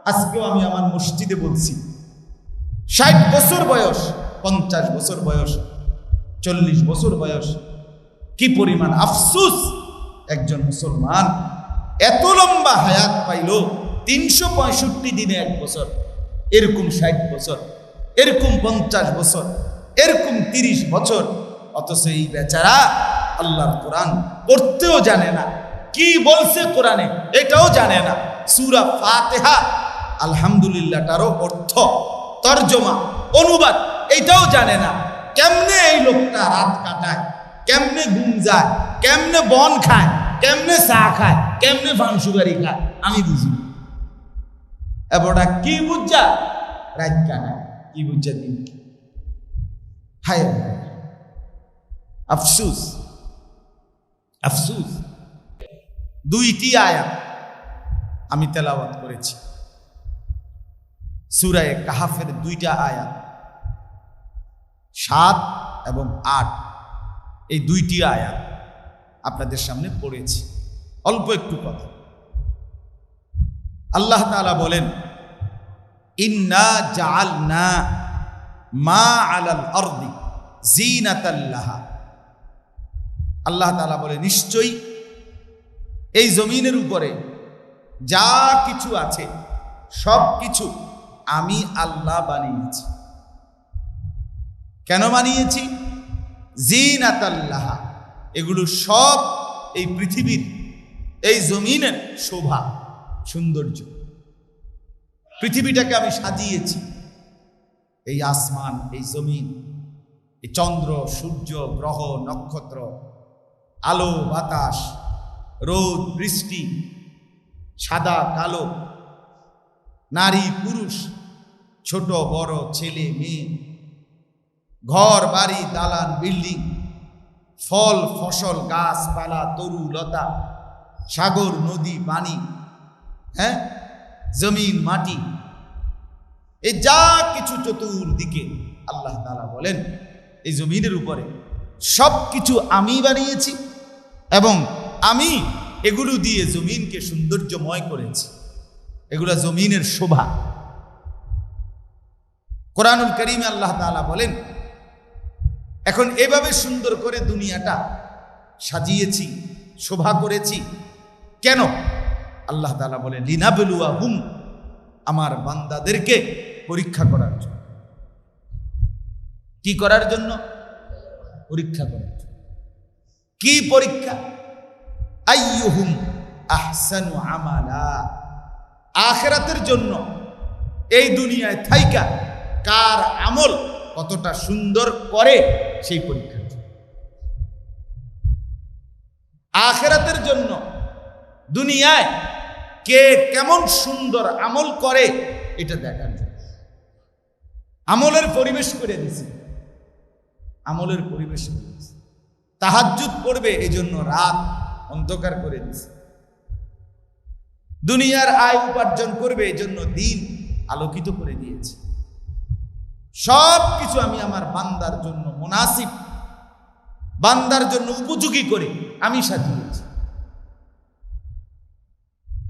আজকেও আমি আমার মসজিদে বলছি, 60 বছর বয়স, 50 বছর বয়স, 40 বছর বয়স, কি পরিমাণ আফসোস একজন মুসলমান এত লম্বা হায়াত পাইল, 365 দিনে 1 বছর, এরকম 60 বছর, এরকম 50 বছর, এরকম 30 বছর, অথচ এই বেচারা আল্লাহর কোরআন পড়তেও জানে না, কি বলছে কোরআনে এটাও জানে না, সূরা ফাতিহা আলহামদুলিল্লাহটারও অর্থ, তরজমা, অনুবাদ এটাও জানে না। কেমনে এই লোকটা রাত কাটায়, কেমনে ঘুম যায়, কেমনে বন খায়, কেমনে চা খায়, কেমনে ফানসুগারি খায়, আমি বুঝি না। এবারটা কি বুঝা রাত কাটায়, কি বুঝা দিন, হায় আফসুস, আফসুস। 2টি আয়াত আমি তেলাওয়াত করেছি, সূরা কাহাফের 2টা আয়াত, 7 এবং 8, এই 2টি আয়াত আপনাদের সামনে পড়েছি। অল্প একটু কথা। আল্লাহ তাআলা বলেন, ইন্না জাআলনা মা আলাল আরদি জিনাতাল লাহা। আল্লাহ তাআলা বলে, নিশ্চয়ই এই জমিনের উপরে যা কিছু আছে সব কিছু আমি আল্লাহ বানিয়েছি। কেন বানিয়েছি? জিনাতাল লাহা, এগুলো সব এই পৃথিবীর, এই জমিনের শোভা, সৌন্দর্য। পৃথিবীটাকে আমি সাজিয়েছি, এই আসমান, এই জমিন, এই চন্দ্র, সূর্য, গ্রহ, নক্ষত্র, আলো বাতাস, রোদ বৃষ্টি, সাদা কালো, নারী পুরুষ, ছোট বড়, ছেলে মেয়ে, ঘর বাড়ি দালান বিল্ডিং, ফল ফসল, গাছপালা, তরু লতা, সাগর নদী পানি, জমিন মাটি, এই যা কিছু চতুর্দিকে আল্লাহ তাআলা বলেন এই জমিনের উপরে সব কিছু আমি বানিয়েছি এবং আমি এগুলো দিয়ে জমিনকে সৌন্দর্যময় করেছি। এগুলো জমিনের শোভা। কোরআনুল কারীমে আল্লাহ তাআলা বলেন, এখন এভাবে সুন্দর করে দুনিয়াটা সাজিয়েছি, শোভা করেছি কেন? আল্লাহ তাআলা বলেন, লিনাবলুয়াহুম, আমার বান্দাদেরকে পরীক্ষা করার জন্য। কি করার জন্য? পরীক্ষা করার জন্য। কি পরীক্ষা? আইয়ুহুম আহসানু আমালা, আখিরাতের জন্য এই দুনিয়ায় থাইকা কার আমল কতটা সুন্দর করে সেই পরীক্ষা। আখিরাতের জন্য দুনিয়ায় কে কেমন সুন্দর আমল করে এটা দেখার জন্য আমলের পরিবেশ করে দিছে, আমলের পরিবেশ করে দিছে। তাহাজ্জুদ পড়বে এজন্য রাত অন্ধকার করে দিছে, দুনিয়ার আয় উপার্জন করবে এজন্য দিন আলোকিত করে দিয়েছে। সব কিছু আমি আমার বান্দার জন্য মুনাসিব, বান্দার জন্য উপযোগী করে আমি সাজিয়েছি।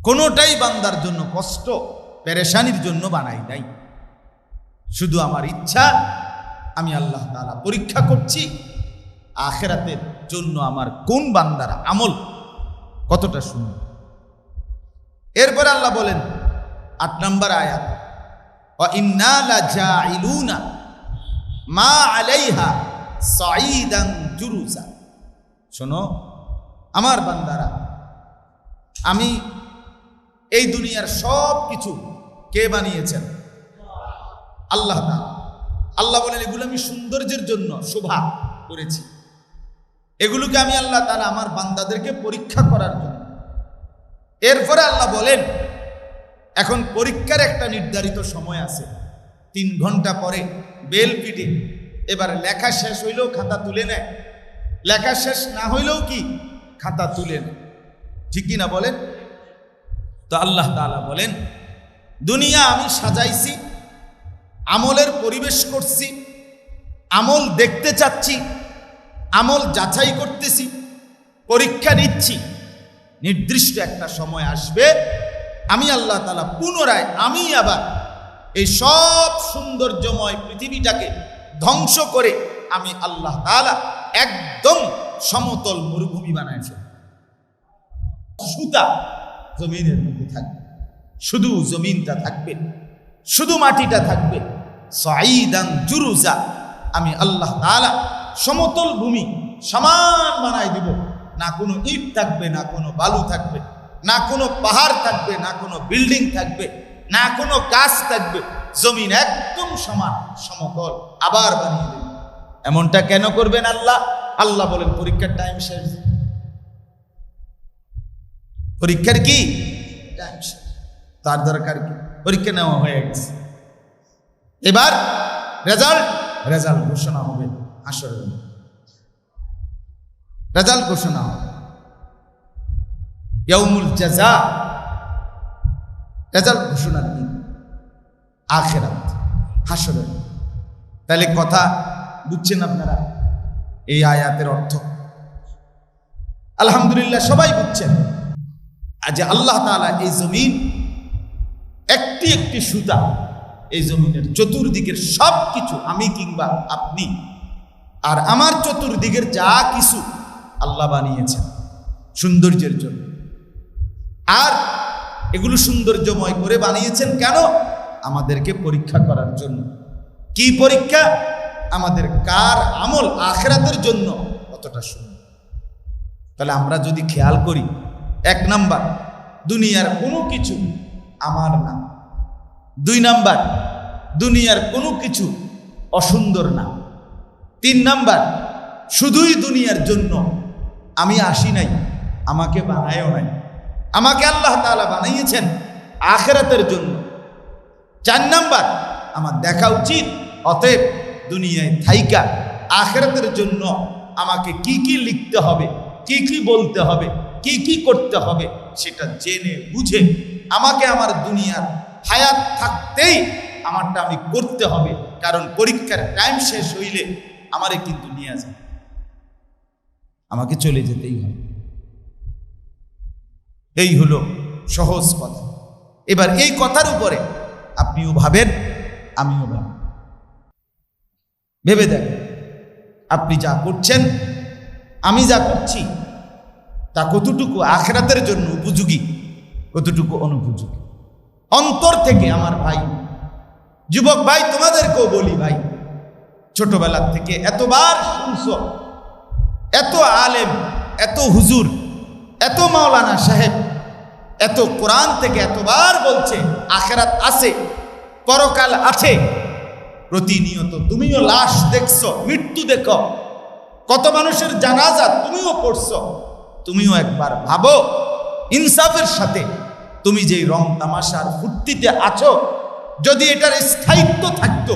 কোনোটাই বান্দার জন্য কষ্ট পেরেশানির জন্য বানাই নাই। শুধু আমার ইচ্ছা, আমি আল্লাহ তাআলা পরীক্ষা করছি আখিরাতের জন্য আমার কোন বান্দার আমল কতটা সুন্দর। এরপর আল্লাহ বলেন 8 নম্বর আয়াত, ওয়া ইন্না লাজাইলুনা মা আলাইহা সাঈদান জুরুজা। শোনো আমার বান্দারা, আমি এই দুনিয়ার সব কিছু কে বানিয়েছেন? আল্লাহ তাআলা। আল্লাহ বলেন, এগুলো আমি সৌন্দর্যের জন্য শোভা করেছি, এগুলোকে আমি আল্লাহ তাআলা আমার বান্দাদেরকে পরীক্ষা করার জন্য। এরপরে আল্লাহ বলেন, এখন পরীক্ষার একটা নির্ধারিত সময় আছে, 3 ঘন্টা পরে বেল পিটে, এবার লেখা শেষ হইলেও খাতা তুলে নেয়, লেখা শেষ না হইলেও কি খাতা তুলে নেয়, ঠিক কি না বলেন? তো আল্লাহ তাআলা বলেন, দুনিয়া আমি সাজাইছি, আমলের পরিবেশ করছি, আমল দেখতে চাচ্ছি, আমল যাচাই করতেছি, পরীক্ষা নিচ্ছি। নির্দিষ্ট একটা সময় আসবে আমি আল্লাহ তাআলা পুনরায় আমি আবার এই সব সৌন্দর্যময় পৃথিবীটাকে ধ্বংস করে আমি আল্লাহ তাআলা একদম সমতল মরুভূমি বানাইছি। সুতা জমিনের মধ্যে থাকবে, শুধু জমিনটা থাকবে, শুধু মাটিটা থাকবে। সাঈদান জুরুজা, আমি আল্লাহ তাআলা সমতল ভূমি সমান বানাই দিব। না কোনো ইট থাকবে, না কোনো বালু থাকবে, না কোনো পাহাড় থাকবে, না কোনো বিল্ডিং থাকবে, না কোনো গাছ থাকবে। জমিন একদম সমান সমতল আবার বানিয়ে দেবে। এমনটা কেন করবেন আল্লাহ? আল্লাহ বলেন পরীক্ষার টাইম শেষ। পরীক্ষার কি টাইম শেষ, তার দরকার কি? পরীক্ষা নেওয়া হয়ে গেছে, এবার রেজাল্ট ঘোষণা হবে। হাসরের রেজাল্ট ঘোষণা হবে, ইয়াউমুল জাযা, রেজাল্ট ঘোষণার দিন আখিরাত, হাসরের। তাহলে কথা বুঝছেন আপনারা এই আয়াতের অর্থ? আলহামদুলিল্লাহ সবাই বুঝছেন। আজ আল্লাহ তাআলা এই জমিন একটি একটি সুতা, এই জমিনের চতুর্দিকের সব কিছু, আমি কিংবা আপনি আর আমার চতুর্দিকের যা কিছু আল্লাহ বানিয়েছেন সৌন্দর্যের জন্য। আর এগুলো সৌন্দর্যময় করে বানিয়েছেন কেন? আমাদেরকে পরীক্ষা করার জন্য। কি পরীক্ষা? আমাদের কার আমল আখিরাতের জন্য কতটা সুন্দর। তাহলে আমরা যদি খেয়াল করি, 1 নাম্বার, দুনিয়ার কোনো কিছু আমার না। 2 নাম্বার, দুনিয়ার কোনো কিছু অসুন্দর না। 3 নাম্বার, শুধুই দুনিয়ার জন্য আমি আসি নাই, আমাকে বানায়ও নাই। আমাকে আল্লাহ তাআলা বানিয়েছেন আখিরাতের জন্য। 4 নাম্বার, আমার দেখা উচিত অতএব দুনিয়ায় থাইকা আখিরাতের জন্য আমাকে কি কি লিখতে হবে, কি কি বলতে হবে, কি কি করতে হবে সেটা জেনে বুঝে আমাকে আমার দুনিয়ার হায়াত থাকতেই আমারটা আমি করতে হবে। কারণ পরীক্ষার টাইম শেষ হইলে আমারে কিন্তু নিয়ে যায়, আমাকে চলে যেতেই হবে। এই হলো সহজ কথা। এবার এই কথার উপরে আপনিও ভাবেন, আমিও ভাবি। ভেবে দেখেন, আপনি যা করছেন, আমি যা করছি, তা কতটুকু আখিরাতের জন্য উপযোগী, কতটুকু অনুপযোগী। অন্তর থেকে আমার ভাই, যুবক ভাই, তোমাদেরকেও বলি ভাই, ছোটবেলা থেকে এতবার শুনছো, এত আলেম, এত হুজুর, এত মাওলানা সাহেব, এত কোরআন থেকে এতবার বলছে আখিরাত আছে, পরকাল আছে। প্রতিনিয়ত তুমিও লাশ দেখছো, মৃত্যু দেখো, কত মানুষের জানাজা তুমিও পড়ছো। তুমিও একবার ভাবো ইনসাফের সাথে, তুমি যেই রং তামাশার ফুর্তিতে আছো, যদি এটার স্থায়িত্ব থাকতো,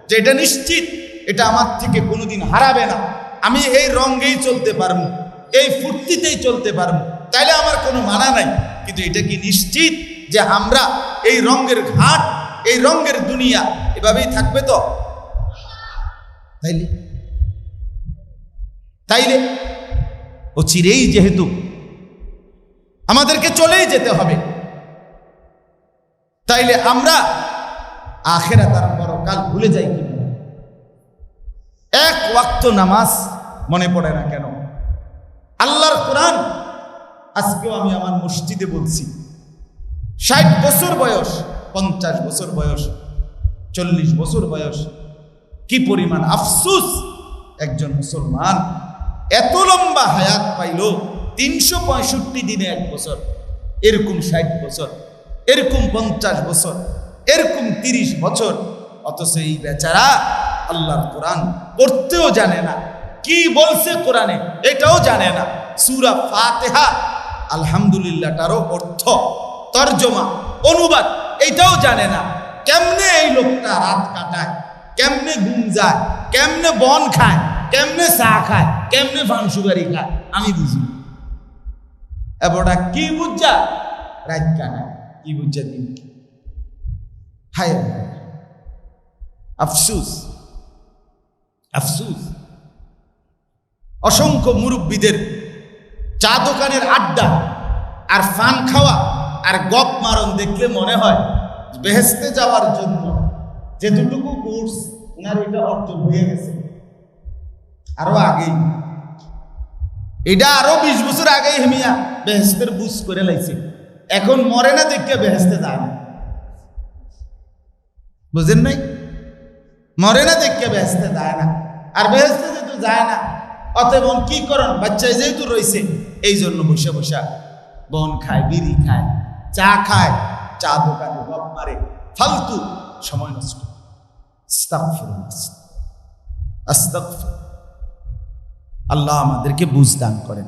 যে এটা নিশ্চিত এটা আমার থেকে কোনোদিন হারাবে না, আমি এই রঙেই চলতে পারবো, এই ফুর্তিতেই চলতে পারবো, তাইলে আমার কোনো মানা নাই। কিন্তু এটা কি নিশ্চিত যে আমরা এই রঙের ঘাট, এই রঙের দুনিয়া এভাবেই থাকবে? তো তাইলে ও চিরেই যেহেতু আমাদেরকে চলেই যেতে হবে, তাইলে আমরা আখিরাত আর পরকাল ভুলে যাই কি? 1 ওয়াক্ত নামাজ মনে পড়ে না কেন? আল্লাহর কোরআন আজকেও আমি আমার মসজিদে বলছি, 60 বছর বয়স, 50 বছর বয়স, 40 বছর বয়স, কি পরিমাণ আফসোস একজন মুসলমান এত লম্বা হায়াত পাইল, 365 দিনে 1 বছর, এরকম 60 বছর, এরকম 50 বছর, এরকম 30 বছর, অথচ এই বেচারা আল্লাহর কোরআন পড়তেও জানে না, কি বলছে কোরআনে এটাও জানে না। সূরা ফাতিহা আলহামদুলিল্লাহটারও অর্থ, তরজমা, অনুবাদ এটাও জানে না। কেমনে এই লোকটা রাত কাটায়, কেমনে ঘুম যায়, কেমনে বন খায়, কেমনে চা খায়, কেমনে পান সুপারি খায়, আমি বুঝি। এবারটা কি বুঝা রাত কাটায়, কি বুঝা দিন। হায় আফসুস, আফসুস। অসংখ্য মুরব্বীদের চা দোকানের আড্ডা আর পান খাওয়া আর গপ মারণ দেখলে মনে হয় বেহেশতে যাওয়ার জন্য যেটুকু কোর্স ওনার এটা অর্জন হয়ে গেছে আরো আগেই, এটা আরো 20 বছর আগেই হেমিয়া বেহেশতের বুঝ করে লাইছে। এখন মরে না দেখে বেহেশতে যায় না, বুঝেন নাই? মরে না দেখে বেহেশতে যায় না, আর বেহেশতে যেহেতু যায় না অতএব কি করেন, বাচ্চায় যেহেতু রয়েছে এই জন্য বসে বসে বন খায়, বিড়ি খায়, চা খায়, চা দোকানে গপ মারে, ফালতু সময় নষ্ট। আস্তাগফিরুল্লাহ, আস্তাগফিরুল্লাহ। আল্লাহ আমাদেরকে বুঝ দান করেন।